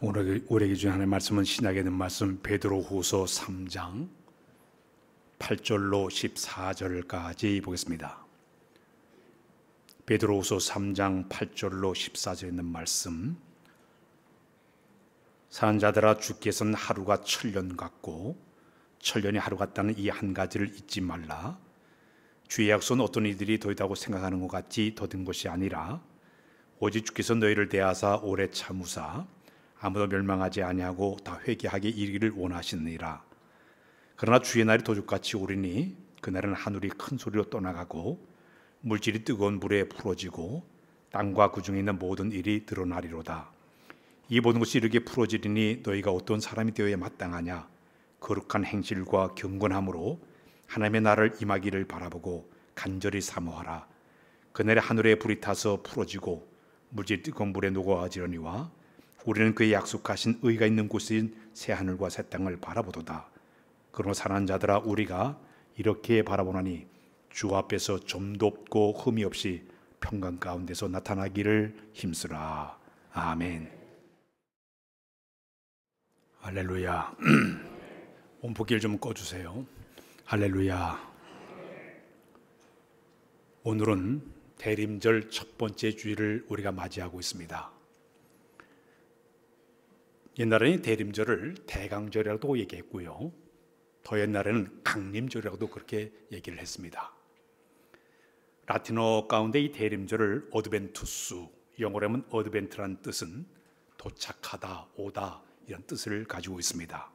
오늘 우리에게 주신 하나님의 말씀은 신약에 있는 말씀 베드로후서 3장 8절로 14절까지 보겠습니다. 베드로후서 3장 8절로 14절에 있는 말씀. 사는 자들아, 주께서는 하루가 천년 같고 천년이 하루 같다는 이 한 가지를 잊지 말라. 주의 약속은 어떤 이들이 더디다고 생각하는 것 같이 더딘 것이 아니라 오직 주께서 너희를 대하사 오래 참으사 아무도 멸망하지 아니하고 다 회개하게 이르기를 원하시느니라. 그러나 주의 날이 도둑같이 오리니 그날은 하늘이 큰 소리로 떠나가고 물질이 뜨거운 물에 풀어지고 땅과 그 중에 있는 모든 일이 드러나리로다. 이 모든 것이 이르게 풀어지리니 너희가 어떤 사람이 되어야 마땅하냐? 거룩한 행실과 경건함으로 하나님의 나라를 임하기를 바라보고 간절히 사모하라. 그날에 하늘에 불이 타서 풀어지고 물질이 뜨거운 물에 녹아지려니와 우리는 그의 약속하신 의가 있는 곳인 새 하늘과 새 땅을 바라보도다. 그러나 사랑하는 자들아, 우리가 이렇게 바라보나니 주 앞에서 점도 없고 흠이 없이 평강 가운데서 나타나기를 힘쓰라. 아멘. 할렐루야. 온포기를 좀 꺼주세요. 할렐루야. 오늘은 대림절 첫 번째 주일을 우리가 맞이하고 있습니다. 옛날에는 대림절을 대강절이라고도 얘기했고요, 더 옛날에는 강림절이라고도 그렇게 얘기를 했습니다. 라틴어 가운데 이 대림절을 어드벤투스, 영어로 하면 어드벤트라는 뜻은 도착하다, 오다, 이런 뜻을 가지고 있습니다.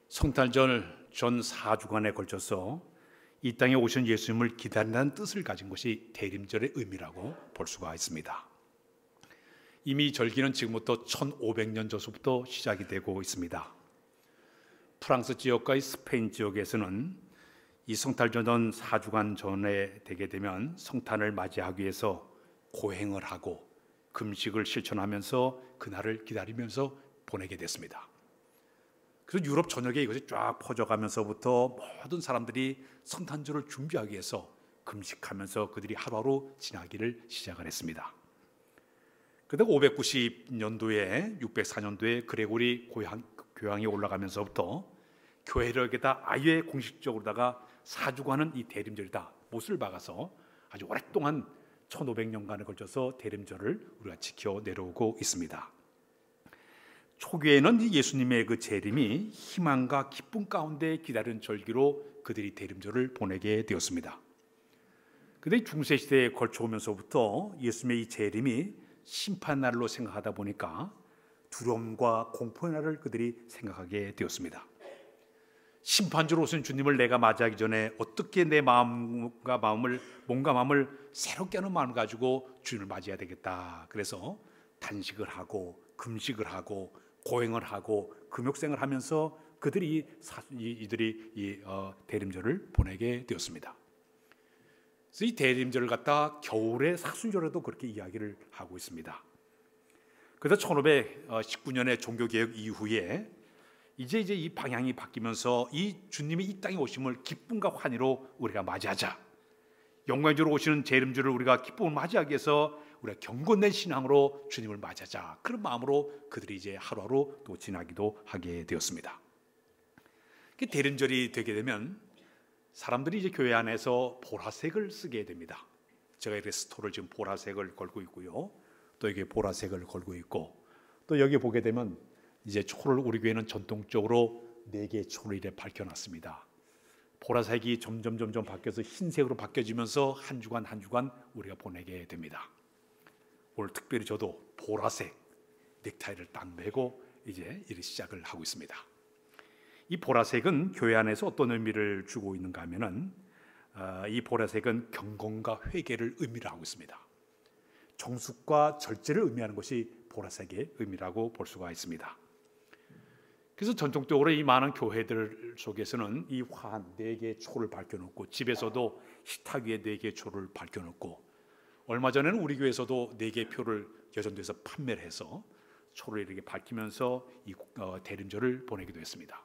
성탄절 전 4주간에 걸쳐서 이 땅에 오신 예수님을 기다린다는 뜻을 가진 것이 대림절의 의미라고 볼 수가 있습니다. 이미 절기는 지금부터 1500년 전부터 시작이 되고 있습니다. 프랑스 지역과 이 스페인 지역에서는 이 성탄절 전 4주간 전에 되게 되면 성탄을 맞이하기 위해서 고행을 하고 금식을 실천하면서 그날을 기다리면서 보내게 됐습니다. 그래서 유럽 전역에 이것이 쫙 퍼져가면서부터 모든 사람들이 성탄절을 준비하기 위해서 금식하면서 그들이 하루하루 지나기를 시작을 했습니다. 그런데 590년도에 604년도에 그레고리 교황이 올라가면서부터 교회력에다 아예 공식적으로다가 4주간은 이 대림절이다 못을 박아서 아주 오랫동안 1500년간에 걸쳐서 대림절을 우리가 지켜 내려오고 있습니다. 초기에는 예수님의 그 재림이 희망과 기쁨 가운데 기다리는 절기로 그들이 대림절을 보내게 되었습니다. 그런데 중세시대에 걸쳐오면서부터 예수님의 이 재림이 심판날로 생각하다 보니까 두려움과 공포의 날을 그들이 생각하게 되었습니다. 심판주로 오신 주님을 내가 맞이하기 전에 어떻게 내 몸과 마음을 새롭게 하는 마음을 가지고 주님을 맞이해야 되겠다. 그래서 단식을 하고 금식을 하고 고행을 하고 금욕생을 하면서 그들이 대림절을 보내게 되었습니다. 그래서 이 대림절을 갖다 겨울의 사순절에도 그렇게 이야기를 하고 있습니다. 그래서 1519년의 종교개혁 이후에 이제 이 방향이 바뀌면서 이 주님이 이 땅에 오심을 기쁨과 환희로 우리가 맞이하자. 영광주로 오시는 재림주를 우리가 기쁨을 맞이하기 위해서 우리가 경건된 신앙으로 주님을 맞이하자. 그런 마음으로 그들이 이제 하루하루 또 지나기도 하게 되었습니다. 대림절이 되게 되면 사람들이 이제 교회 안에서 보라색을 쓰게 됩니다. 제가 이렇게 스토를 지금 보라색을 걸고 있고요, 또 여기 보라색을 걸고 있고, 또 여기 보게 되면 이제 초를 우리 교회는 전통적으로 4개의 초를 이렇게 밝혀놨습니다. 보라색이 점점 바뀌어서 흰색으로 바뀌어지면서 한 주간 우리가 보내게 됩니다. 오늘 특별히 저도 보라색 넥타이를 딱 매고 이제 일 시작을 하고 있습니다. 이 보라색은 교회 안에서 어떤 의미를 주고 있는가 하면은 이 보라색은 경건과 회개를 의미를 하고 있습니다. 정숙과 절제를 의미하는 것이 보라색의 의미라고 볼 수가 있습니다. 그래서 전통적으로 이 많은 교회들 속에서는 이 화한 4개의 초를 밝혀놓고, 집에서도 식탁 위에 4개의 초를 밝혀놓고, 얼마 전에는 우리 교회에서도 4개의 표를 여전도에서 판매를 해서 초를 이렇게 밝히면서 이 대림절을 보내기도 했습니다.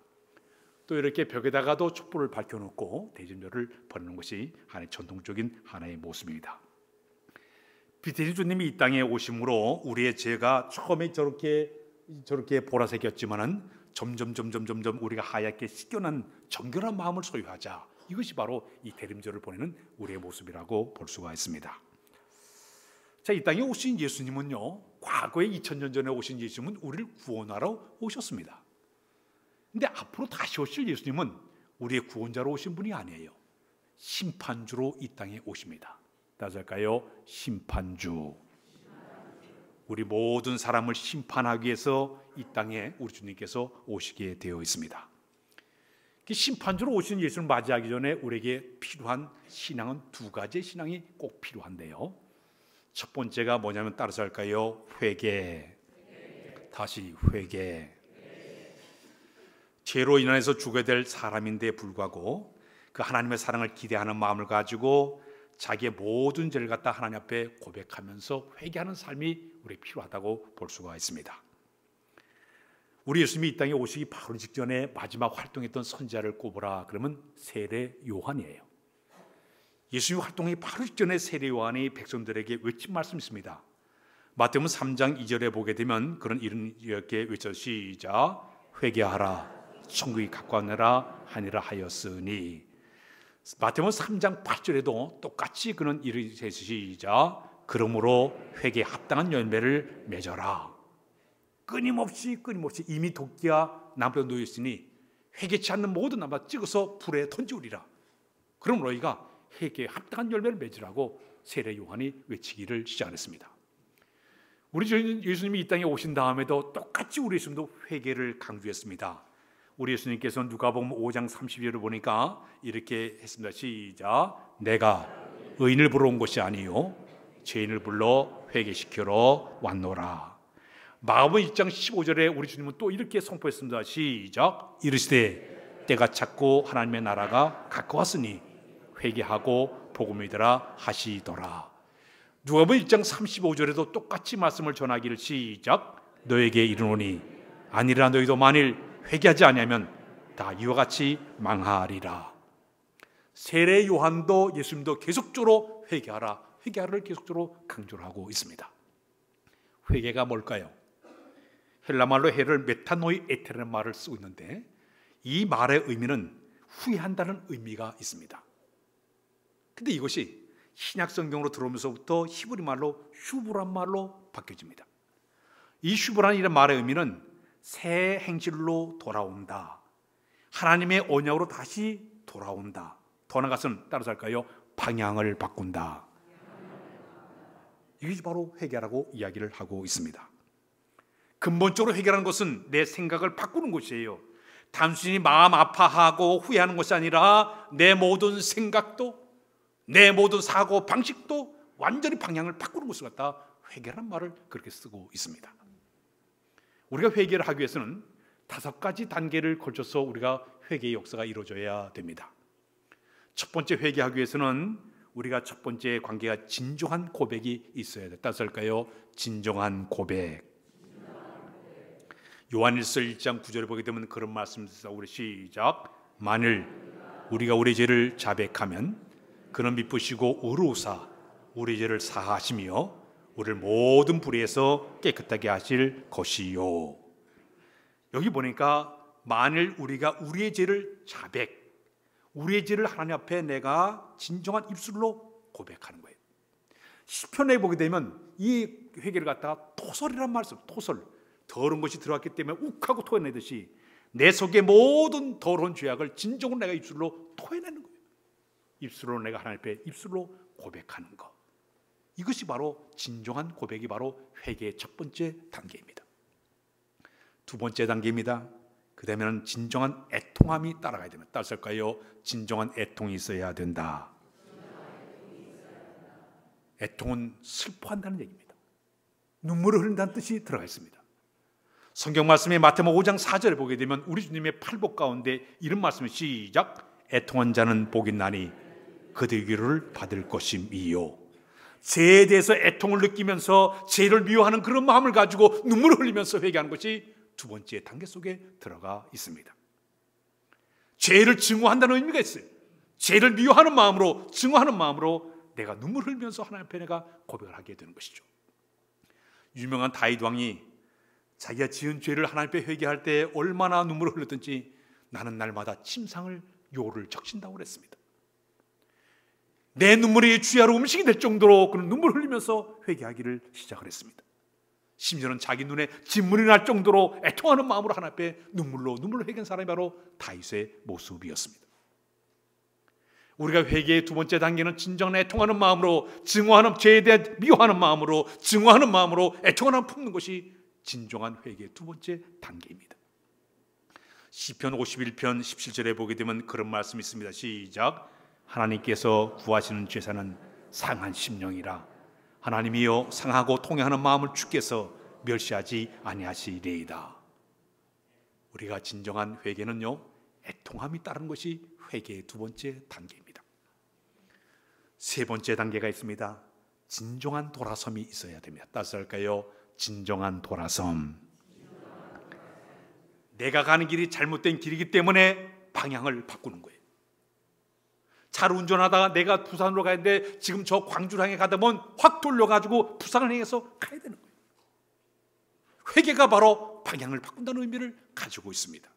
또 이렇게 벽에다가도 촛불을 밝혀놓고 대림절을 보내는 것이 하나의 전통적인 하나의 모습입니다. 빛의 주님이 이 땅에 오심으로 우리의 죄가 처음에 저렇게 저렇게 보라색이었지만은 점점 우리가 하얗게 씻겨난 정결한 마음을 소유하자. 이것이 바로 이 대림절을 보내는 우리의 모습이라고 볼 수가 있습니다. 자, 이 땅에 오신 예수님은요, 과거에 2000년 전에 오신 예수님은 우리를 구원하러 오셨습니다. 근데 앞으로 다시 오실 예수님은 우리의 구원자로 오신 분이 아니에요. 심판주로 이 땅에 오십니다. 따라서 할까요? 심판주. 우리 모든 사람을 심판하기 위해서 이 땅에 우리 주님께서 오시게 되어 있습니다. 심판주로 오신 예수를 맞이하기 전에 우리에게 필요한 신앙은 두 가지의 신앙이 꼭 필요한데요. 첫 번째가 뭐냐면 따라서 할까요? 회개. 다시 회개. 죄로 인해서 죽어야 될 사람인데 불구하고 그 하나님의 사랑을 기대하는 마음을 가지고 자기의 모든 죄를 갖다 하나님 앞에 고백하면서 회개하는 삶이 우리에게 필요하다고 볼 수가 있습니다. 우리 예수님이 이 땅에 오시기 바로 직전에 마지막 활동했던 선지자를 꼽으라 그러면 세례 요한이에요. 예수님이 활동하기 바로 직전에 세례 요한이 백성들에게 외친 말씀이 있습니다. 마태복음 3장 2절에 보게 되면 그런 이렇게 외쳐 시작. 회개하라 천국이 가까우니라 하니라 하였으니. 마태복음 3장 8절에도 똑같이 그는 이르시되 시작. 그러므로 회개에 합당한 열매를 맺어라. 끊임없이 이미 도끼가 나무에 놓여 있으니 회개치 않는 모든 나무 찍어서 불에 던지우리라. 그럼 너희가 회개에 합당한 열매를 맺으라고 세례 요한이 외치기를 시작했습니다. 우리 예수님이 이 땅에 오신 다음에도 똑같이 우리 예수님도 회개를 강조했습니다. 우리 예수님께서는 누가복음 5장 32절을 보니까 이렇게 했습니다. 시작. 내가 의인을 부르러 온 것이 아니요 죄인을 불러 회개시키러 왔노라. 마가복음 1장 15절에 우리 주님은 또 이렇게 선포했습니다. 시작. 이르시되 때가 찼고 하나님의 나라가 가까웠으니 회개하고 복음을 믿으라 하시더라. 누가복음 1장 35절에도 똑같이 말씀을 전하기를 시작. 너에게 이르노니 아니라 너희도 만일 회개하지 아니하면 다 이와 같이 망하리라. 세례 요한도 예수님도 계속적으로 회개하라를 계속적으로 강조를 하고 있습니다. 회개가 뭘까요? 헬라말로 회를 메타노이 에테라는 말을 쓰고 있는데 이 말의 의미는 후회한다는 의미가 있습니다. 근데 이것이 신약 성경으로 들어오면서부터 히브리 말로 슈브란 말로 바뀌어집니다. 이 슈브라는 말의 의미는 새 행실로 돌아온다. 하나님의 언약으로 다시 돌아온다. 더 나아가서는 따라서 할까요? 방향을 바꾼다. 이것이 바로 회개라고 이야기를 하고 있습니다. 근본적으로 회개라는 것은 내 생각을 바꾸는 것이에요. 단순히 마음 아파하고 후회하는 것이 아니라 내 모든 생각도 내 모든 사고 방식도 완전히 방향을 바꾸는 것을 갖다 회개란 말을 그렇게 쓰고 있습니다. 우리가 회개를 하기 위해서는 5가지 단계를 걸쳐서 우리가 회개의 역사가 이루어져야 됩니다. 첫 번째 회개하기 위해서는 우리가 첫 번째 관계가 진정한 고백이 있어야 돼. 따라서 할까요? 진정한 고백. 요한일서 1장 9절에 보게 되면 그런 말씀을 우리 시작. 만일 우리가 우리 죄를 자백하면 그는 미쁘시고 의로우사 우리 죄를 사하시며 우리를 모든 불의에서 깨끗하게 하실 것이요. 여기 보니까 만일 우리가 우리의 죄를 우리의 죄를 하나님 앞에 내가 진정한 입술로 고백하는 거예요. 시편에 보게 되면 이 회개를 갖다가 토설이란 말을 써요. 토설. 더러운 것이 들어왔기 때문에 욱하고 토해내듯이 내 속의 모든 더러운 죄악을 진정으로 내가 입술로 토해내는 거예요. 입술로 내가 하나님 앞에 입술로 고백하는 것. 이것이 바로 진정한 고백이 바로 회개의 첫 번째 단계입니다. 두 번째 단계입니다. 그 다음에는 진정한 애통함이 따라가야 됩니다. 따라서 할까요? 진정한 애통이 있어야 된다. 애통은 슬퍼한다는 얘기입니다. 눈물을 흘린다는 뜻이 들어가 있습니다. 성경 말씀에 마태복음 5장 4절을 보게 되면 우리 주님의 팔복 가운데 이런 말씀이 시작. 애통한 자는 복이 나니 그들의 위로를 받을 것임이요. 죄에 대해서 애통을 느끼면서 죄를 미워하는 그런 마음을 가지고 눈물을 흘리면서 회개하는 것이 두 번째 단계 속에 들어가 있습니다. 죄를 증오한다는 의미가 있어요. 죄를 미워하는 마음으로, 증오하는 마음으로 내가 눈물을 흘리면서 하나님 앞에 내가 고백을 하게 되는 것이죠. 유명한 다윗 왕이 자기가 지은 죄를 하나님 앞에 회개할 때 얼마나 눈물을 흘렸든지 나는 날마다 침상을 요를 적신다고 그랬습니다. 내 눈물이 주야로 음식이 될 정도로 그는 눈물을 흘리면서 회개하기를 시작을 했습니다. 심지어는 자기 눈에 진물이 날 정도로 애통하는 마음으로 하나님 앞에 눈물로 회개한 사람이 바로 다윗의 모습이었습니다. 우리가 회개의 두 번째 단계는 진정한 애통하는 마음으로 증오하는 죄에 대한 미워하는 마음으로 증오하는 마음으로 애통하는 품는 것이 진정한 회개의 두 번째 단계입니다. 시편 51편 17절에 보게 되면 그런 말씀이 있습니다. 시작. 하나님께서 구하시는 제사는 상한 심령이라. 하나님이여 상하고 통회하는 마음을 주께서 멸시하지 아니하시리이다. 우리가 진정한 회개는요, 애통함이 따르는 것이 회개의 두 번째 단계입니다. 세 번째 단계가 있습니다. 진정한 돌아섬이 있어야 됩니다. 따라서 할까요? 진정한 돌아섬. 내가 가는 길이 잘못된 길이기 때문에 방향을 바꾸는 거예요. 차를 운전하다가 내가 부산으로 가는데 지금 저 광주를 향해 가다 보면 확 돌려가지고 부산을 향해서 가야 되는 거예요. 회개가 바로 방향을 바꾼다는 의미를 가지고 있습니다.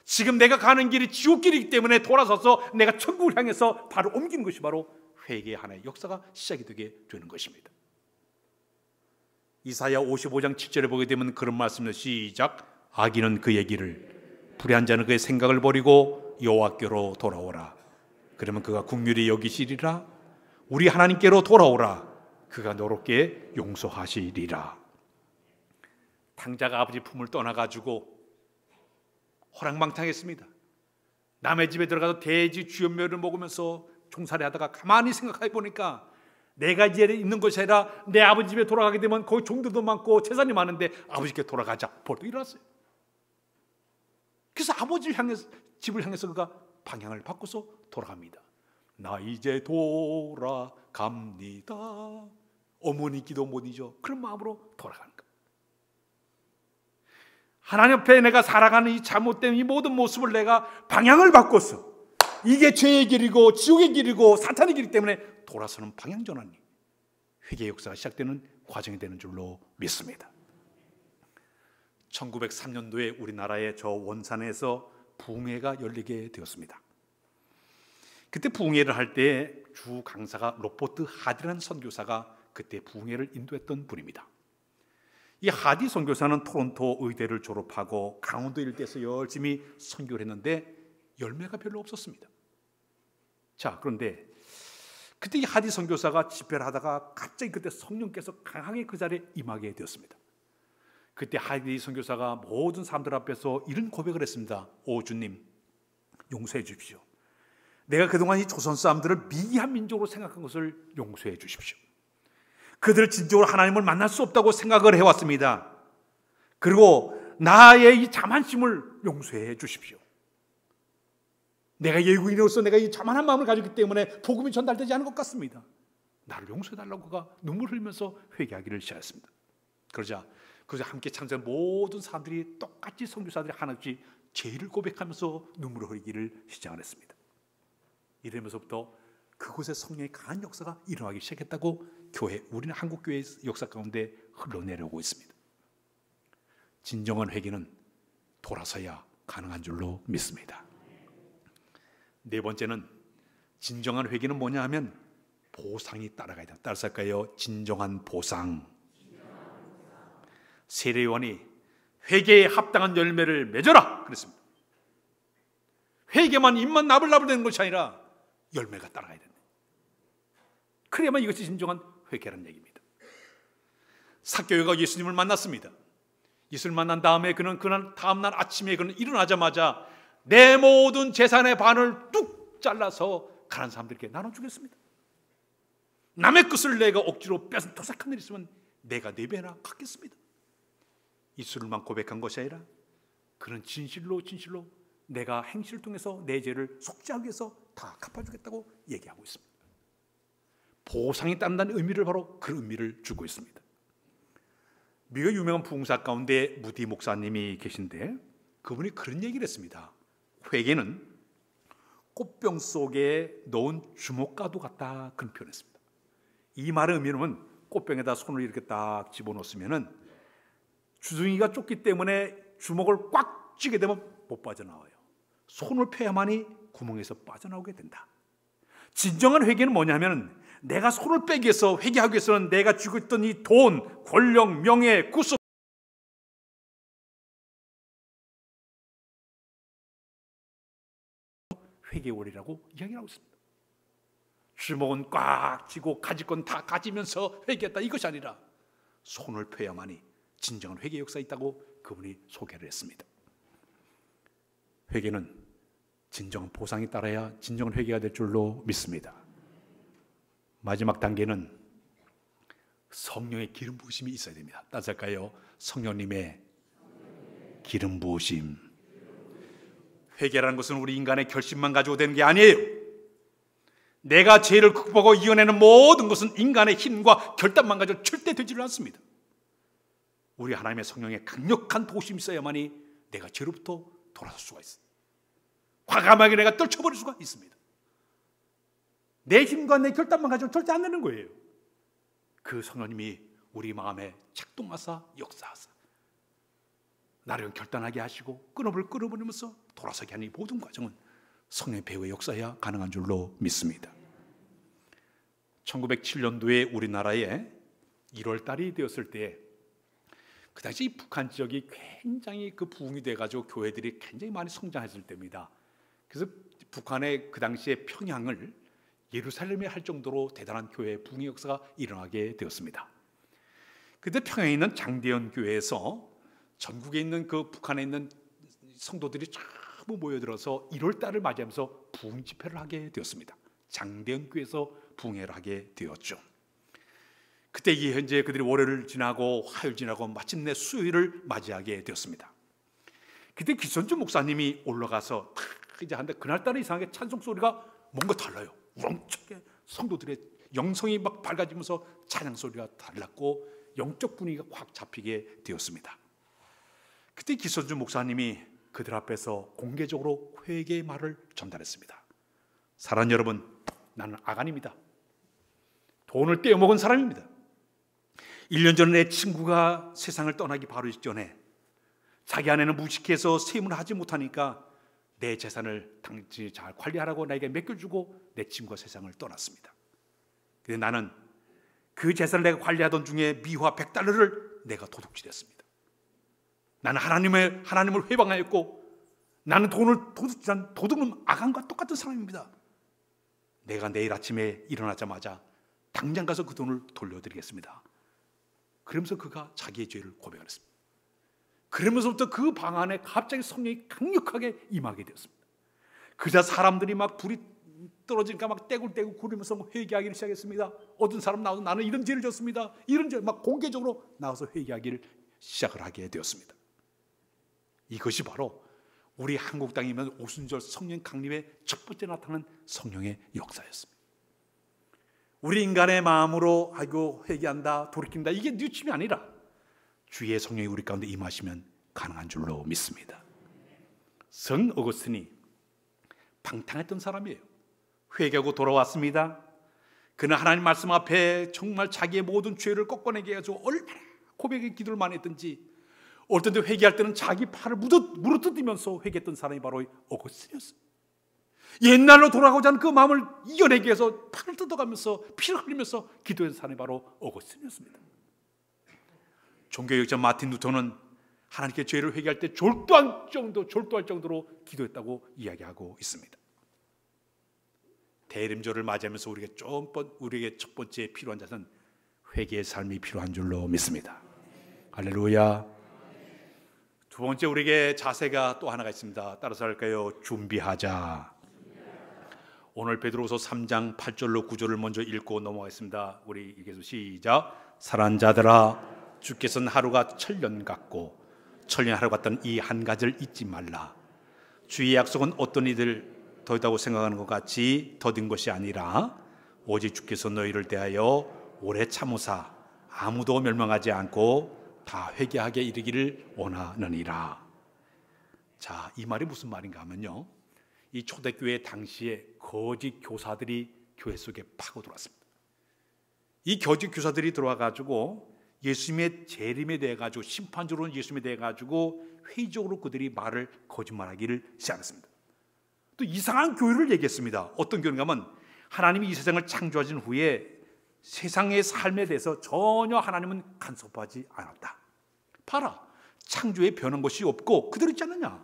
지금 내가 가는 길이 지옥길이기 때문에 돌아서서 내가 천국을 향해서 바로 옮기는 것이 바로 회개의 하나의 역사가 시작이 되게 되는 것입니다. 이사야 55장 7절에 보게 되면 그런 말씀을 시작. 악인은 그의 길을, 불의한 자는 그의 생각을 버리고 여호와께로 돌아오라. 그러면 그가 긍휼히 여기시리라. 우리 하나님께로 돌아오라. 그가 너롭게 용서하시리라. 탕자가 아버지 품을 떠나가지고 호랑방탕했습니다. 남의 집에 들어가서 돼지 주연멸을 먹으면서 종살이 하다가 가만히 생각해 보니까 내가 이제 있는 것이 아니라 내 아버지 집에 돌아가게 되면 거기 종들도 많고 재산이 많은데 아버지께 돌아가자. 벌떡 일어났어요. 그래서 아버지를 향해서, 집을 향해서 그가 방향을 바꿔서 돌아갑니다. 나 이제 돌아갑니다. 어머니 기도 못 잊어. 그런 마음으로 돌아가는 거예요. 하나님 앞에 내가 살아가는 이 잘못된 이 모든 모습을 내가 방향을 바꿨어. 이게 죄의 길이고 지옥의 길이고 사탄의 길이기 때문에 돌아서는 방향 전환이 회개의 역사가 시작되는 과정이 되는 줄로 믿습니다. 1903년도에 우리나라의 저 원산에서 부흥회가 열리게 되었습니다. 그때 부흥회를 할 때 주 강사가 로버트 하디라는 선교사가 그때 부흥회를 인도했던 분입니다. 이 하디 선교사는 토론토 의대를 졸업하고 강원도 일대에서 열심히 선교를 했는데 열매가 별로 없었습니다. 자, 그런데 그때 이 하디 선교사가 집회를 하다가 갑자기 그때 성령께서 강하게 그 자리에 임하게 되었습니다. 그때 하디 선교사가 모든 사람들 앞에서 이런 고백을 했습니다. 오 주님, 용서해 주십시오. 내가 그동안 이 조선 사람들을 미개한 민족으로 생각한 것을 용서해 주십시오. 그들 진정으로 하나님을 만날 수 없다고 생각을 해왔습니다. 그리고 나의 이 자만심을 용서해 주십시오. 내가 예국인으로서 내가 이 자만한 마음을 가지기 때문에 복음이 전달되지 않은 것 같습니다. 나를 용서해달라고 그가 눈물 흘리면서 회개하기를 시작했습니다. 그러자 함께 참석한 모든 사람들이 똑같이 선교사들이 하나씩 죄를 고백하면서 눈물을 흘리기를 시작을 했습니다. 이러면서부터 그곳에 성령의 강한 역사가 일어나기 시작했다고 우리는 한국교회의 역사 가운데 흘러내려오고 있습니다. 진정한 회개는 돌아서야 가능한 줄로 믿습니다. 네 번째는 진정한 회개는 뭐냐 하면 보상이 따라가야 된다. 따라서 할까요? 진정한 보상. 세례요한이 회개에 합당한 열매를 맺어라 그랬습니다. 회개만 입만 나불나불 되는 것이 아니라 열매가 따라가야 된다. 그래야만 이것이 진정한 회개라는 얘기입니다. 삭개오가 예수님을 만났습니다. 예수를 만난 다음에 그는 다음날 아침에 그는 일어나자마자 내 모든 재산의 반을 뚝 잘라서 가난한 사람들에게 나눠주겠습니다. 남의 것을 내가 억지로 뺏은 토색한 일 있으면 내가 4배나 갚겠습니다. 입술만 고백한 것이 아니라 그는 진실로 내가 행실을 통해서 내 죄를 속죄하기 위해서 다 갚아주겠다고 얘기하고 있습니다. 보상이 따른다는 의미를 바로 그 의미를 주고 있습니다. 미국의 유명한 부흥사 가운데 무디 목사님이 계신데 그분이 그런 얘기를 했습니다. 회개는 꽃병 속에 넣은 주먹과도 같다 그런 표현했습니다. 이 말의 의미는 꽃병에다 손을 이렇게 딱 집어넣었으면은 주둥이가 좁기 때문에 주먹을 꽉 쥐게 되면 못 빠져나와요. 손을 펴야만이 구멍에서 빠져나오게 된다. 진정한 회개는 뭐냐면 내가 손을 빼기 위해서, 회개하기 위해서는 내가 쥐고 있던 이 돈, 권력, 명예, 구속, 회개월이라고 이야기를 하고 있습니다. 주먹은 꽉 쥐고 가질 건 다 가지면서 회개했다, 이것이 아니라 손을 펴야만이 진정한 회개 역사가 있다고 그분이 소개를 했습니다. 회개는 진정한 보상이 따라야 진정한 회개가 될 줄로 믿습니다. 마지막 단계는 성령의 기름 부으심이 있어야 됩니다. 따라서 할까요? 성령님의 기름 부으심. 회개라는 것은 우리 인간의 결심만 가지고 되는 게 아니에요. 내가 죄를 극복하고 이겨내는 모든 것은 인간의 힘과 결단만 가지고 절대 되지를 않습니다. 우리 하나님의 성령의 강력한 도심이 있어야만이 내가 죄로부터 돌아설 수가 있습니다. 과감하게 내가 떨쳐버릴 수가 있습니다. 내 힘과 내 결단만 가지고 절대 안 되는 거예요. 그 성령님이 우리 마음에 작동하사 역사하사 나를 결단하게 하시고 끈업을 끊어버리면서 돌아서게 하는 이 모든 과정은 성령의 배후의 역사야 가능한 줄로 믿습니다. 1907년도에 우리나라에 1월 달이 되었을 때 그 당시 북한 지역이 굉장히 그 부흥이 돼가지고 교회들이 굉장히 많이 성장했을 때입니다. 그래서 북한의 그 당시에 평양을 예루살렘에 할 정도로 대단한 교회 부흥의 역사가 일어나게 되었습니다. 그때 평양에 있는 장대현 교회에서 전국에 있는 그 북한에 있는 성도들이 전부 모여들어서 1월 달을 맞이하면서 부흥 집회를 하게 되었습니다. 장대현 교회에서 부흥회를 하게 되었죠. 그때 현재 그들이 월요일을 지나고 화요일 지나고 마침내 수요일을 맞이하게 되었습니다. 그때 기선주 목사님이 올라가서 이제 한데 그날따라 이상하게 찬송 소리가 뭔가 달라요. 우렁차게 성도들의 영성이 막 밝아지면서 찬양 소리가 달랐고 영적 분위기가 확 잡히게 되었습니다. 그때 기선주 목사님이 그들 앞에서 공개적으로 회개의 말을 전달했습니다. 사랑하는 여러분, 나는 아간입니다. 돈을 떼어먹은 사람입니다. 1년 전에 내 친구가 세상을 떠나기 바로 직전에 자기 아내는 무식해서 세문을 하지 못하니까 내 재산을 당신이 잘 관리하라고 나에게 맡겨주고 내 친구가 세상을 떠났습니다. 근데 나는 그 재산을 내가 관리하던 중에 미화 100달러를 내가 도둑질했습니다. 나는 하나님을 회방하였고 나는 돈을 도둑놈 아간과 똑같은 사람입니다. 내가 내일 아침에 일어나자마자 당장 가서 그 돈을 돌려드리겠습니다. 그러면서 그가 자기의 죄를 고백했습니다. 그러면서부터 그 방 안에 갑자기 성령이 강력하게 임하게 되었습니다. 그자 사람들이 막 불이 떨어지니까 막 떼굴떼굴 구르면서 회개하기를 시작했습니다. 어떤 사람 나와서 나는 이런 죄를 졌습니다. 이런 죄 막 공개적으로 나와서 회개하기를 시작을 하게 되었습니다. 이것이 바로 우리 한국 땅이면 오순절 성령 강림의 첫 번째 나타나는 성령의 역사였습니다. 우리 인간의 마음으로 아이고 회개한다, 돌이킨다, 이게 뉘침이 아니라 주의 성령이 우리 가운데 임하시면 가능한 줄로 믿습니다. 성 어거스틴이 방탕했던 사람이에요. 회개하고 돌아왔습니다. 그는 하나님 말씀 앞에 정말 자기의 모든 죄를 꺾어내게 해가지고 얼마나 고백의 기도를 많이 했던지 어떤 때 회개할 때는 자기 팔을 물어뜯으면서 회개했던 사람이 바로 어거스틴이었어요. 옛날로 돌아가고자 하는 그 마음을 이겨내기 위해서 팔을 뜯어가면서 피를 흘리면서 기도했던 사람이 바로 어거스틴이었습니다. 종교개혁자 마틴 루터는 하나님께 죄를 회개할 때 졸도할 정도로 기도했다고 이야기하고 있습니다. 대림절을 맞이하면서 우리에게 첫 번째 필요한 것은 회개의 삶이 필요한 줄로 믿습니다. 할렐루야. 두 번째 우리에게 자세가 또 하나가 있습니다. 따라서 할까요? 준비하자. 오늘 베드로서 3장 8절로 9절을 먼저 읽고 넘어가겠습니다. 우리 읽겠습니다. 시작. 사랑하는 자들아, 주께서는 하루가 천년 같고 천년 하루 같던 이 한 가지를 잊지 말라. 주의 약속은 어떤 이들 더디다고 생각하는 것 같이 더딘 것이 아니라 오직 주께서 너희를 대하여 오래 참으사 아무도 멸망하지 않고 다 회개하게 이르기를 원하느니라. 자, 이 말이 무슨 말인가 하면요, 이 초대교회 당시에 거짓 교사들이 교회 속에 파고들었습니다. 이 거짓 교사들이 들어와 가지고 예수님의 재림에 대해 가지고, 심판적으로는 예수님에 대해 가지고 회의적으로 그들이 말을 거짓말하기를 시작했습니다. 또 이상한 교리를 얘기했습니다. 어떤 교리인가 하면 하나님이 이 세상을 창조하신 후에 세상의 삶에 대해서 전혀 하나님은 간섭하지 않았다. 봐라, 창조에 변한 것이 없고 그대로 있지 않느냐.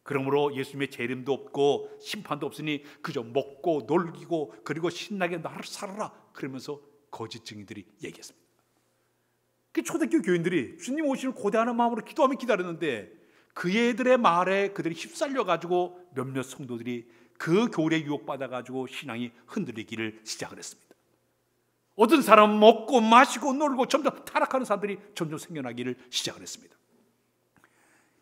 그러므로 예수님의 재림도 없고 심판도 없으니 그저 먹고 놀기고 그리고 신나게 나를 살아라, 그러면서 거짓 증인들이 얘기했습니다. 그 초대교회 교인들이 주님 오시는 고대하는 마음으로 기도하며 기다렸는데 그 애들의 말에 그들이 휩쓸려 가지고 몇몇 성도들이 그 교리에 유혹받아 가지고 신앙이 흔들리기를 시작을 했습니다. 어떤 사람은 먹고 마시고 놀고 점점 타락하는 사람들이 점점 생겨나기를 시작을 했습니다.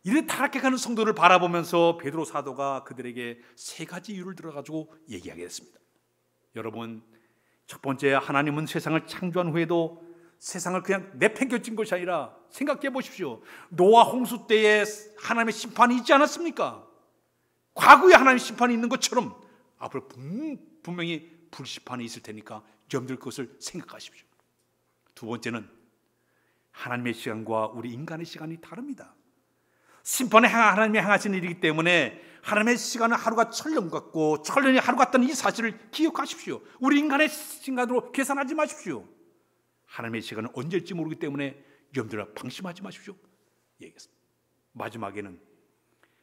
이래 타락해가는 성도를 바라보면서 베드로 사도가 그들에게 세 가지 이유를 들어가지고 얘기하게 됐습니다. 여러분, 첫 번째, 하나님은 세상을 창조한 후에도 세상을 그냥 내팽겨친 것이 아니라 생각해 보십시오. 노아 홍수 때에 하나님의 심판이 있지 않았습니까? 과거에 하나님의 심판이 있는 것처럼 앞으로 분명히 불심판이 있을 테니까 여러분들 그것을 생각하십시오. 두 번째는 하나님의 시간과 우리 인간의 시간이 다릅니다. 심판에 하나님이 행하시는 일이기 때문에 하나님의 시간은 하루가 천년 같고 천년이 하루 같다는 이 사실을 기억하십시오. 우리 인간의 시간으로 계산하지 마십시오. 하나님의 시간은 언제일지 모르기 때문에 여러분들 방심하지 마십시오. 얘기했습니다. 마지막에는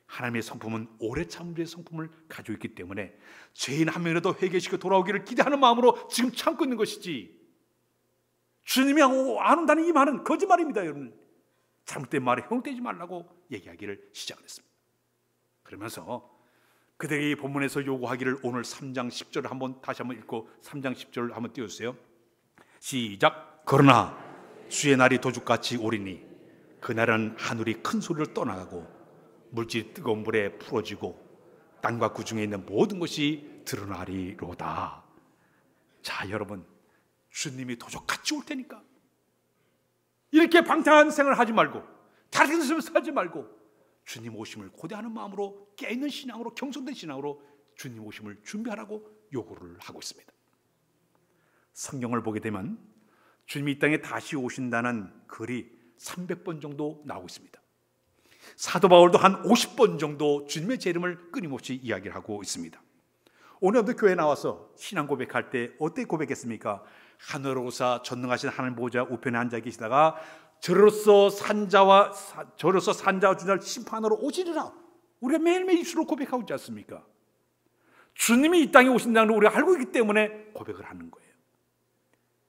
하나님의 성품은 오래 참으의 성품을 가지고 있기 때문에 죄인 한 명이라도 회개시켜 돌아오기를 기대하는 마음으로 지금 참고 있는 것이지, 주님이 안 온다는 이 말은 거짓말입니다. 여러분, 잘못된 말에 형태지 말라고 얘기하기를 시작을 했습니다. 그러면서 그들이 본문에서 요구하기를 오늘 3장 10절을 다시 한번 읽고 3장 10절을 한번 띄워주세요. 시작. 그러나 주의 날이 도둑같이 오리니 그날은 하늘이 큰 소리를 떠나가고 물질이 뜨거운 물에 풀어지고 땅과 그 중에 있는 모든 것이 드러나리로다. 자, 여러분, 주님이 도둑같이 올 테니까 이렇게 방탕한 생활을 하지 말고 다른 것을 살지 말고 주님 오심을 고대하는 마음으로 깨있는 신앙으로, 경성된 신앙으로 주님 오심을 준비하라고 요구를 하고 있습니다. 성경을 보게 되면 주님이 이 땅에 다시 오신다는 글이 300번 정도 나오고 있습니다. 사도 바울도 한 50번 정도 주님의 재림을 끊임없이 이야기를 하고 있습니다. 오늘도 교회에 나와서 신앙 고백할 때 어떻게 고백했습니까? 하늘로사 전능하신 하나님 보좌 우편에 앉아 계시다가 저로서 산자와 주날 심판하러 오시리라, 우리가 매일매일 입술로 고백하고 있지 않습니까? 주님이 이 땅에 오신다는 걸 우리가 알고 있기 때문에 고백을 하는 거예요.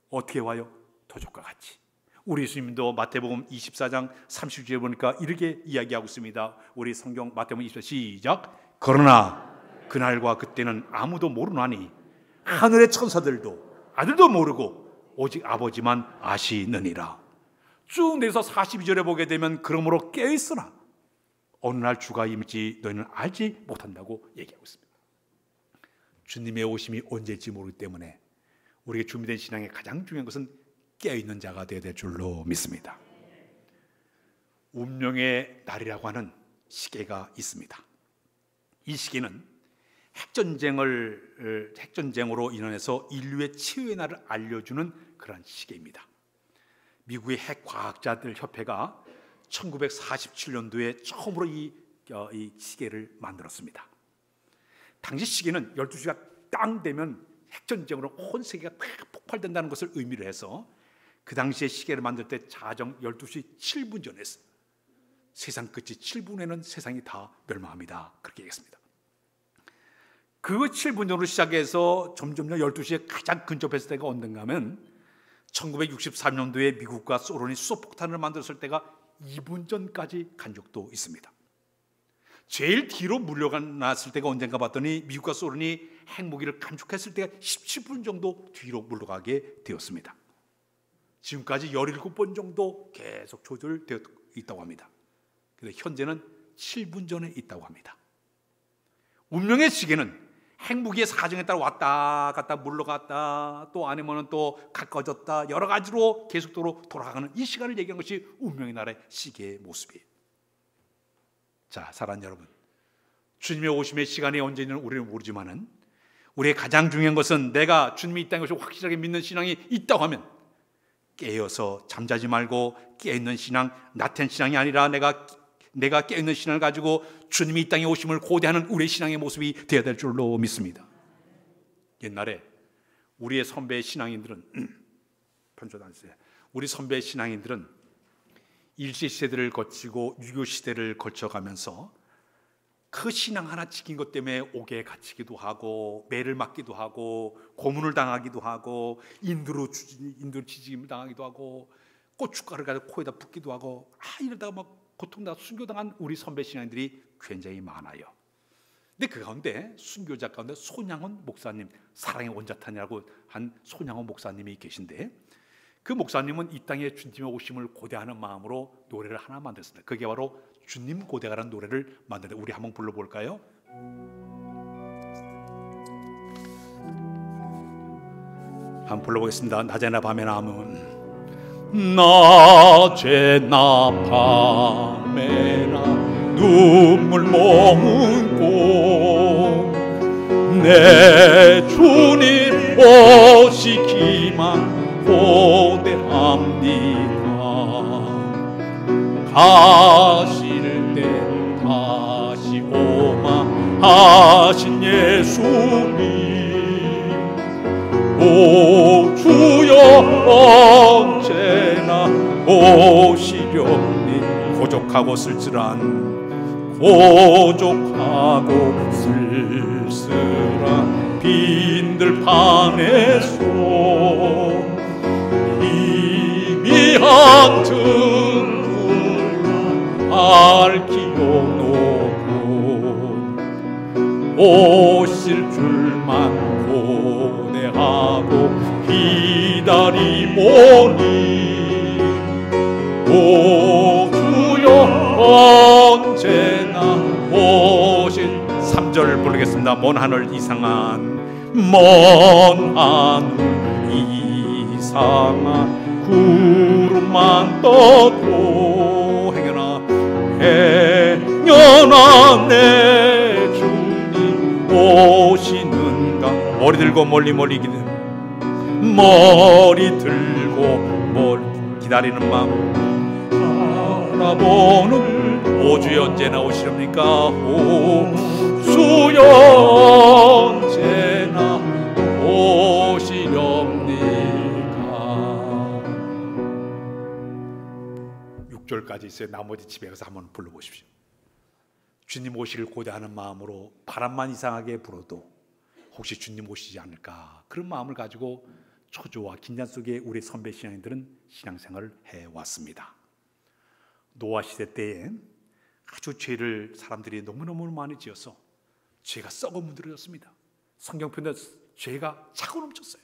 어떻게 와요? 도적과 같이. 우리 예수님도 마태복음 24장 30절에 보니까 이렇게 이야기하고 있습니다. 우리 성경 마태복음 24장 시작. 그러나 그날과 그때는 아무도 모르나니 하늘의 천사들도 아들도 모르고 오직 아버지만 아시느니라. 쭉 내서 42절에 보게 되면 그러므로 깨어있으나 어느 날 주가 임할지 너희는 알지 못한다고 얘기하고 있습니다. 주님의 오심이 언제일지 모르기 때문에 우리에게 준비된 신앙의 가장 중요한 것은 깨어있는 자가 되어야 될 줄로 믿습니다. 운명의 날이라고 하는 시계가 있습니다. 이 시계는 핵전쟁으로 인해서 인류의 치유의 날을 알려주는 그런 시계입니다. 미국의 핵과학자들 협회가 1947년도에 처음으로 이 시계를 만들었습니다. 당시 시계는 12시가 땅 되면 핵전쟁으로 온 세계가 다 폭발된다는 것을 의미를 해서 그 당시에 시계를 만들 때 자정 12시 7분 전에 세상 끝이 7분에는 세상이 다 멸망합니다, 그렇게 얘기했습니다. 그 7분 전으로 시작해서 점점 12시에 가장 근접했을 때가 언젠가 하면 1963년도에 미국과 소련이 수소폭탄을 만들었을 때가 2분 전까지 간 적도 있습니다. 제일 뒤로 물러났을 때가 언젠가 봤더니 미국과 소련이 핵무기를 감축했을 때가 17분 정도 뒤로 물러가게 되었습니다. 지금까지 17번 정도 계속 조절되어 있다고 합니다. 그런데 현재는 7분 전에 있다고 합니다. 운명의 시계는 핵무기의 사정에 따라 왔다 갔다 물러갔다 또 아니면 또 가까워졌다 여러 가지로 계속적으로 돌아가는 이 시간을 얘기하는 것이 운명의 날의 시계의 모습이에요. 자, 사랑하는 여러분, 주님의 오심의 시간이 언제인지는 우리는 모르지만은 우리의 가장 중요한 것은 내가 주님이 있다는 것을 확실하게 믿는 신앙이 있다고 하면 깨어서 잠자지 말고 깨어있는 신앙, 나텐 신앙이 아니라 내가 깨어있는 신앙을 가지고 주님이 이 땅에 오심을 고대하는 우리의 신앙의 모습이 되어야 될 줄로 믿습니다. 옛날에 우리의 선배 신앙인들은 우리 선배 신앙인들은 일제시대를 거치고 유교시대를 거쳐가면서 그 신앙 하나 지킨 것 때문에 옥에 갇히기도 하고 매를 맞기도 하고 고문을 당하기도 하고 인두로 지짐을 당하기도 하고 고춧가루를 가지고 코에다 붓기도 하고 이러다가 막 고통당하고 순교당한 우리 선배 신앙인들이 굉장히 많아요. 근데 그 가운데 순교자 가운데 손양원 목사님, 사랑의 원자탄이라고 한 손양원 목사님이 계신데, 그 목사님은 이 땅에 주님의 오심을 고대하는 마음으로 노래를 하나 만들었습니다. 그게 바로 주님 고대하라는 노래를 만드는데, 우리 한번 불러볼까요? 한번 불러보겠습니다. 낮에나 밤에나 하면, 낮에나 밤에나 눈물 머금고 내 주님 오시기만 고대합니다. 가실 때 다시 오마 하신 예수님, 오 주여 언제나 오시렵니. 고족하고 쓸쓸한 빈들판에서 희미한 등불 밝히어 놓고 오실 줄만 고대하고 기다리오니, 오 주여 언제나 오신. 3절 부르겠습니다. 먼 하늘 이상한 구름만 떠도 행여나 내 주님 오시는가. 머리 들고 멀리 기다리는 마음 바라보는, 오 주여 언제나 오시렵니까. 오 주여 언제나 오시렵니까. 6절까지 있어요. 나머지 집에 가서 한번 불러보십시오. 주님 오시를 고대하는 마음으로 바람만 이상하게 불어도 혹시 주님 오시지 않을까, 그런 마음을 가지고 초조와 긴장 속에 우리 선배 신앙인들은 신앙생활을 해왔습니다. 노아 시대 때에 아주 죄를 사람들이 너무너무 많이 지어서 죄가 썩어 문드러졌습니다. 성경편에 죄가 차고 넘쳤어요.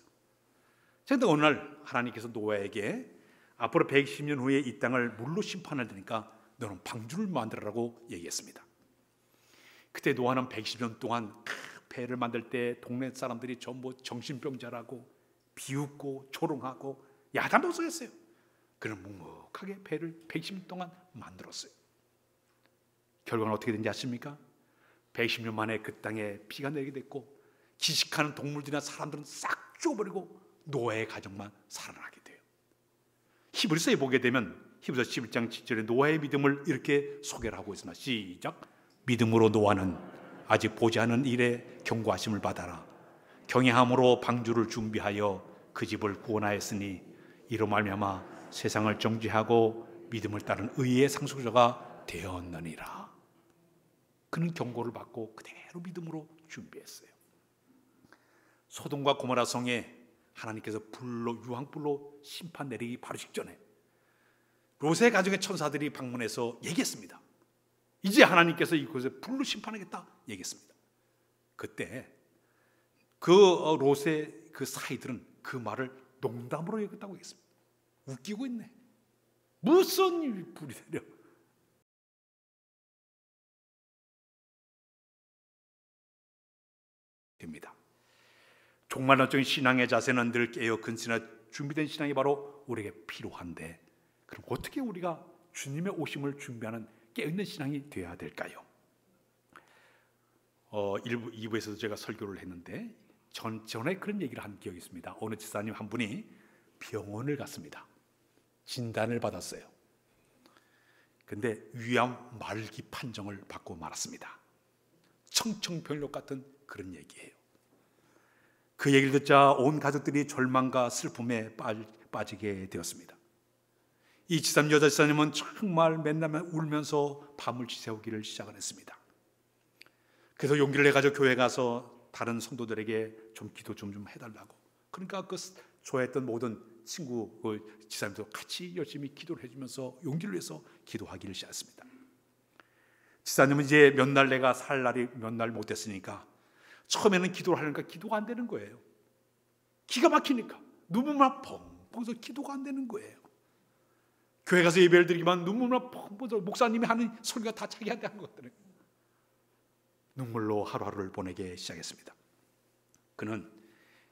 그런데 어느 날 하나님께서 노아에게 앞으로 120년 후에 이 땅을 물로 심판할 테니까 너는 방주를 만들어라고 얘기했습니다. 그때 노아는 120년 동안 배를 만들 때 동네 사람들이 전부 정신병자라고 비웃고 조롱하고 야단도서했어요. 그는 묵묵하게 배를 120년 동안 만들었어요. 결과는 어떻게 된지 아십니까? 120년 만에 그 땅에 비가 내리게 됐고 기식하는 동물들이나 사람들은 싹 죽어버리고 노아의 가정만 살아나게 돼요. 히브리서에 보게 되면 히브리서 11장 7절에 노아의 믿음을 이렇게 소개를 하고 있습니다. 시작. 믿음으로 노아는 아직 보지 않은 일에 경고하심을 받아라. 경외함으로 방주를 준비하여 그 집을 구원하였으니 이로 말미암아 세상을 정죄하고 믿음을 따른 의의 상속자가 되었느니라. 그는 경고를 받고 그대로 믿음으로 준비했어요. 소돔과 고모라 성에 하나님께서 유황불로 심판 내리기 바로 직전에 롯의 가정의 천사들이 방문해서 얘기했습니다. 이제 하나님께서 이곳에 불로 심판하겠다 얘기했습니다. 그때 그 롯의 그 사이들은 그 말을 농담으로 여겼다고 했습니다. 웃기고 있네. 무슨 불이 내려. 됩니다. 종말론적인 신앙의 자세는 늘 깨어 근신하 준비된 신앙이 바로 우리에게 필요한데, 그럼 어떻게 우리가 주님의 오심을 준비하는 깨어있는 신앙이 되어야 될까요? 2부에서도 제가 설교를 했는데 전에 그런 얘기를 한 기억이 있습니다. 어느 집사님 한 분이 병원을 갔습니다. 진단을 받았어요. 근데 위암 말기 판정을 받고 말았습니다. 청청병력 같은 그런 얘기예요. 그 얘기를 듣자 온 가족들이 절망과 슬픔에 빠지게 되었습니다. 이 지사님, 여자 지사님은 정말 맨날 울면서 밤을 지새우기를 시작을 했습니다. 그래서 용기를 내가지고 교회 가서 다른 성도들에게 좀 기도 좀 해달라고. 그러니까 그 좋아했던 모든 친구 지사님도 같이 열심히 기도를 해주면서 용기를 내서 기도하기를 시작했습니다. 지사님은 이제 몇 날 내가 살 날이 몇 날 못했으니까 처음에는 기도를 하려니까 기도가 안 되는 거예요. 기가 막히니까 눈물만 펑펑해서 기도가 안 되는 거예요. 교회 가서 예배를 드리기만 눈물만 펑펑해서 목사님이 하는 소리가 다 자기한테 한 것들은 눈물로 하루하루를 보내기 시작했습니다. 그는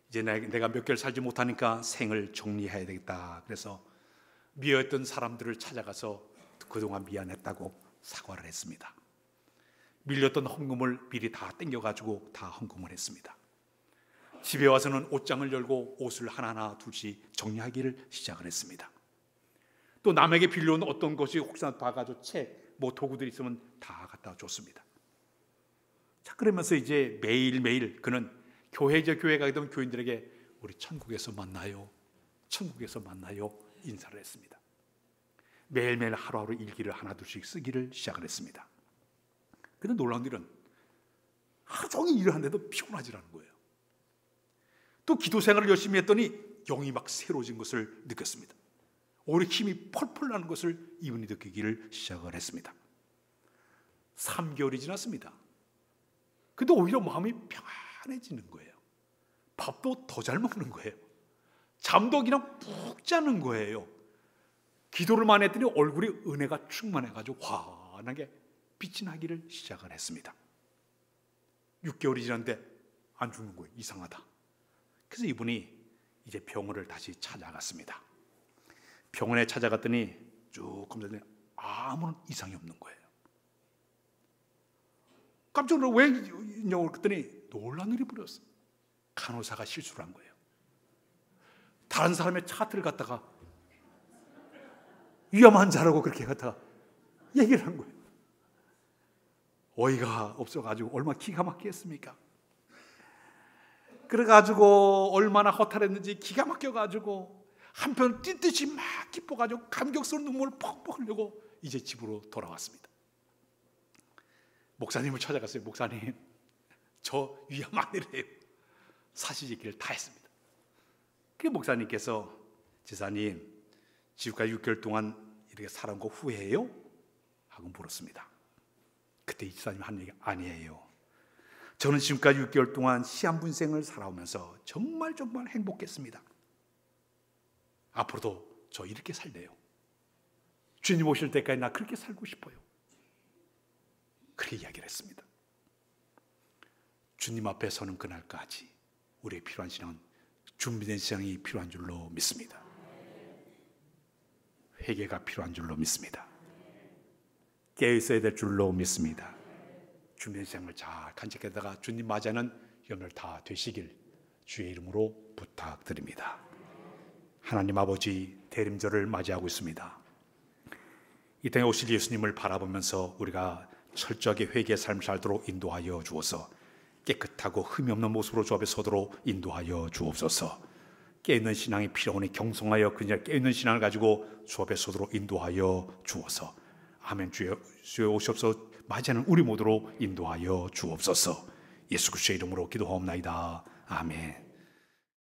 이제 내가 몇 개월 살지 못하니까 생을 정리해야 되겠다. 그래서 미워했던 사람들을 찾아가서 그동안 미안했다고 사과를 했습니다. 밀렸던 헌금을 미리 다 땡겨가지고 다 헌금을 했습니다. 집에 와서는 옷장을 열고 옷을 하나하나 둘씩 정리하기를 시작을 했습니다. 또 남에게 빌려온 어떤 것이 혹시나 봐가지고 책, 뭐 도구들이 있으면 다 갖다 줬습니다. 자, 그러면서 이제 매일매일 그는 교회 가게 되면 교인들에게 우리 천국에서 만나요, 천국에서 만나요 인사를 했습니다. 매일매일 하루하루 일기를 하나둘씩 쓰기를 시작을 했습니다. 그런데 놀라운 일은 하루 종일 일을 하는데도 피곤하지라는 거예요. 또 기도 생활을 열심히 했더니 영이 막 새로워진 것을 느꼈습니다. 오히려 힘이 펄펄 나는 것을 이분이 느끼기를 시작을 했습니다. 3개월이 지났습니다. 근데 오히려 마음이 평안해지는 거예요. 밥도 더 잘 먹는 거예요. 잠도 그냥 푹 자는 거예요. 기도를 많이 했더니 얼굴이 은혜가 충만해가지고 환하게 빛이 나기를 시작을 했습니다. 6개월이 지났는데 안 죽는 거예요. 이상하다. 그래서 이분이 이제 병원을 다시 찾아갔습니다. 병원에 찾아갔더니 쭉 검사했더니 아무런 이상이 없는 거예요. 깜짝 놀라 왜 있냐고 그랬더니 놀란 일이 벌어졌어요. 간호사가 실수를 한 거예요. 다른 사람의 차트를 갖다가 위험한 자라고 그렇게 갖다가 얘기를 한 거예요. 어이가 없어가지고 얼마나 기가 막히겠습니까? 그래가지고 얼마나 허탈했는지 기가 막혀가지고 한편 뛴듯이 막 기뻐가지고 감격스러운 눈물을 퍽퍽 흘리고 이제 집으로 돌아왔습니다. 목사님을 찾아갔어요. 목사님, 저 위암 아니래요. 사실 얘기를 다 했습니다. 그 목사님께서 지사님, 지금까지 6개월 동안 이렇게 살아온 거 후회해요? 하고 물었습니다. 그때 이 지사님 한 얘기가 아니에요. 저는 지금까지 6개월 동안 시한분생을 살아오면서 정말 행복했습니다. 앞으로도 저 이렇게 살래요. 주님 오실 때까지 나 그렇게 살고 싶어요. 그렇게 이야기를 했습니다. 주님 앞에 서는 그날까지 우리의 필요한 신앙은 준비된 신앙이 필요한 줄로 믿습니다. 회개가 필요한 줄로 믿습니다. 깨어있어야 될 줄로 믿습니다. 준비된 신앙을 잘 간직하다가 주님 맞이하는 연을 다 되시길 주의 이름으로 부탁드립니다. 하나님 아버지, 대림절을 맞이하고 있습니다. 이 땅에 오실 예수님을 바라보면서 우리가 철저하게 회개의 삶을 살도록 인도하여 주옵소서. 깨끗하고 흠이 없는 모습으로 주 앞에 서도록 인도하여 주옵소서. 깨어있는 신앙이 필요하니 경성하여 그냥 깨어있는 신앙을 가지고 주 앞에 서도록 인도하여 주옵소서. 아멘. 주여 오시옵소서. 맞이하는 우리 모두로 인도하여 주옵소서. 예수 그리스도의 이름으로 기도하옵나이다. 아멘.